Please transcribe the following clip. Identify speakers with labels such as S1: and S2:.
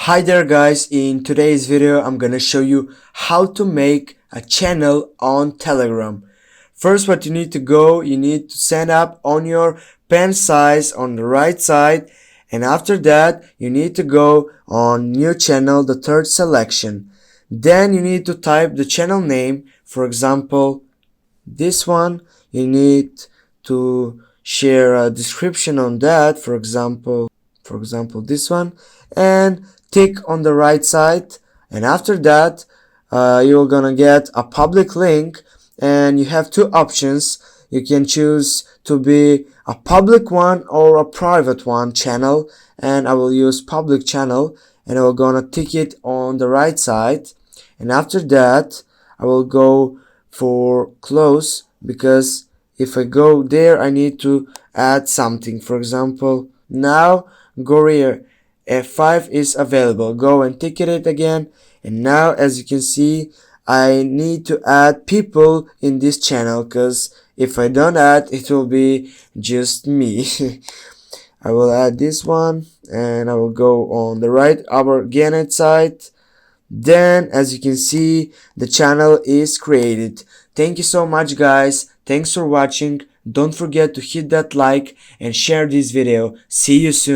S1: Hi there guys, in today's video I'm gonna show you how to make a channel on Telegram. First what you need to set up on your pen size on the right side, and after that you need to go on new channel, the third selection. Then you need to type the channel name, for example this one. You need to share a description on that, for example this one, and tick on the right side. And after that you're gonna get a public link, and you have two options. You can choose to be a public one or a private one channel, and I will use public channel, and I'm gonna tick it on the right side. And after that I will go for close, because if I go there I need to add something. For example, now Goria F5 is available. Go and tick it again, and now as you can see I need to add people in this channel, because if I don't add it will be just me. I will add this one, and I will go on the right upper Gannett side. Then as you can see the channel is created. Thank you so much guys, thanks for watching. Don't forget to hit that like and share this video. See you soon.